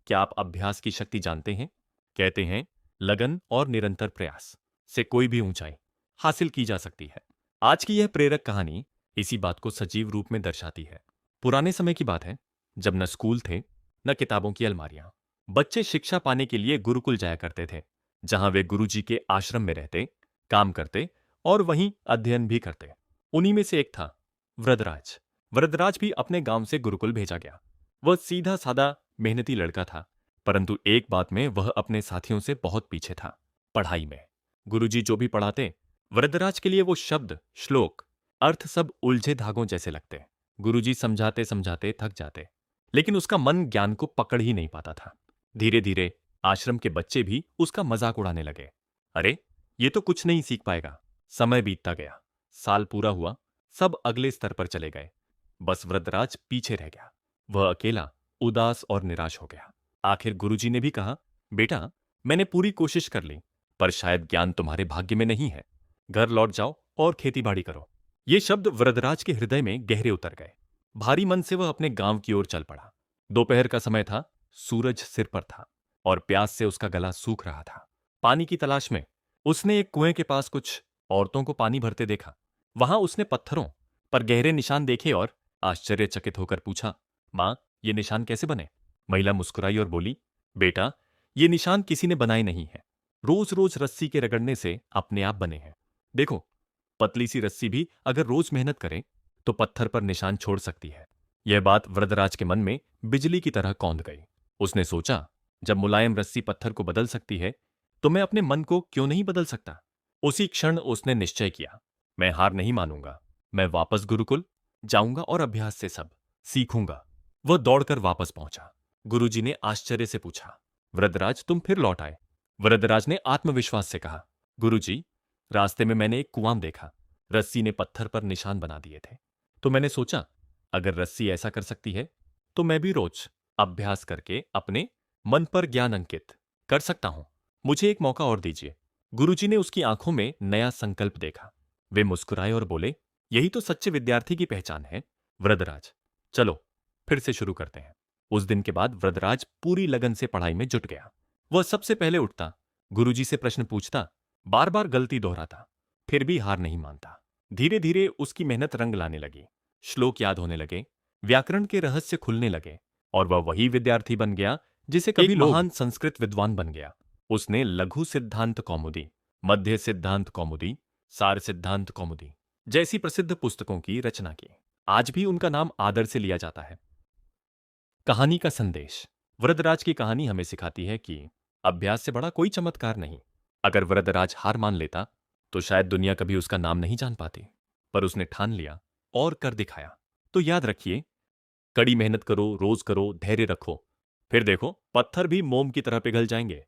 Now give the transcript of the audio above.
क्या आप अभ्यास की शक्ति जानते हैं? कहते हैं, लगन और निरंतर प्रयास से कोई भी ऊंचाई हासिल की जा सकती है। आज की यह प्रेरक कहानी इसी बात को सजीव रूप में दर्शाती है। पुराने समय की बात है, जब न स्कूल थे, न किताबों की अलमारियां। बच्चे शिक्षा पाने के लिए गुरुकुल जाया करते थे, जहां वे गुरुजी के आश्रम में रहते, काम करते और वहीं अध्ययन भी करते। उन्हीं में से एक था वृद्धराज। वृद्धराज भी अपने गांव से गुरुकुल भेजा गया। वह सीधा सादा मेहनती लड़का था, परंतु एक बात में वह अपने साथियों से बहुत पीछे था, पढ़ाई में। गुरुजी जो भी पढ़ाते, वृद्धराज के लिए वो शब्द, श्लोक, अर्थ सब उलझे धागों जैसे लगते। गुरुजी समझाते समझाते थक जाते, लेकिन उसका मन ज्ञान को पकड़ ही नहीं पाता था। धीरे धीरे आश्रम के बच्चे भी उसका मजाक उड़ाने लगे। अरे, ये तो कुछ नहीं सीख पाएगा। समय बीतता गया, साल पूरा हुआ, सब अगले स्तर पर चले गए। बस वृद्धराज पीछे रह गया। वह अकेला, उदास और निराश हो गया। आखिर गुरुजी ने भी कहा, बेटा, मैंने पूरी कोशिश कर ली, पर शायद ज्ञान तुम्हारे भाग्य में नहीं है। घर लौट जाओ और खेतीबाड़ी करो। ये शब्द वृद्धराज के हृदय में गहरे उतर गए। भारी मन से वह अपने गांव की ओर चल पड़ा। दोपहर का समय था, सूरज सिर पर था और प्यास से उसका गला सूख रहा था। पानी की तलाश में उसने एक कुएं के पास कुछ औरतों को पानी भरते देखा। वहां उसने पत्थरों पर गहरे निशान देखे और आश्चर्यचकित होकर पूछा, मां, ये निशान कैसे बने? महिला मुस्कुराई और बोली, बेटा, ये निशान किसी ने बनाए नहीं है। रोज रोज रस्सी के रगड़ने से अपने आप बने हैं। देखो, पतली सी रस्सी भी अगर रोज मेहनत करे तो पत्थर पर निशान छोड़ सकती है। यह बात वृद्धराज के मन में बिजली की तरह कौंध गई। उसने सोचा, जब मुलायम रस्सी पत्थर को बदल सकती है, तो मैं अपने मन को क्यों नहीं बदल सकता? उसी क्षण उसने निश्चय किया, मैं हार नहीं मानूंगा। मैं वापस गुरुकुल जाऊंगा और अभ्यास से सब सीखूंगा। वह दौड़कर वापस पहुंचा। गुरुजी ने आश्चर्य से पूछा, वृद्धराज, तुम फिर लौट आए? वृद्धराज ने आत्मविश्वास से कहा, गुरुजी, रास्ते में मैंने एक कुआं देखा। रस्सी ने पत्थर पर निशान बना दिए थे। तो मैंने सोचा, अगर रस्सी ऐसा कर सकती है, तो मैं भी रोज अभ्यास करके अपने मन पर ज्ञान अंकित कर सकता हूं। मुझे एक मौका और दीजिए। गुरुजी ने उसकी आंखों में नया संकल्प देखा। वे मुस्कुराए और बोले, यही तो सच्चे विद्यार्थी की पहचान है, वृद्धराज। चलो, फिर से शुरू करते हैं। उस दिन के बाद वृद्धराज पूरी लगन से पढ़ाई में जुट गया। वह सबसे पहले उठता, गुरुजी से प्रश्न पूछता, बार बार गलती दोहराता, फिर भी हार नहीं मानता। धीरे धीरे उसकी मेहनत रंग लाने लगी। श्लोक याद होने लगे, व्याकरण के रहस्य खुलने लगे और वह वही विद्यार्थी बन गया जिसे कभी एक लोग महान संस्कृत विद्वान बन गया। उसने लघु सिद्धांत कौमुदी, मध्य सिद्धांत कौमुदी, सार सिद्धांत कौमुदी जैसी प्रसिद्ध पुस्तकों की रचना की। आज भी उनका नाम आदर से लिया जाता है। कहानी का संदेश। वृद्धराज की कहानी हमें सिखाती है कि अभ्यास से बड़ा कोई चमत्कार नहीं। अगर वृद्धराज हार मान लेता तो शायद दुनिया कभी उसका नाम नहीं जान पाती, पर उसने ठान लिया और कर दिखाया। तो याद रखिए, कड़ी मेहनत करो, रोज करो, धैर्य रखो, फिर देखो पत्थर भी मोम की तरह पिघल जाएंगे।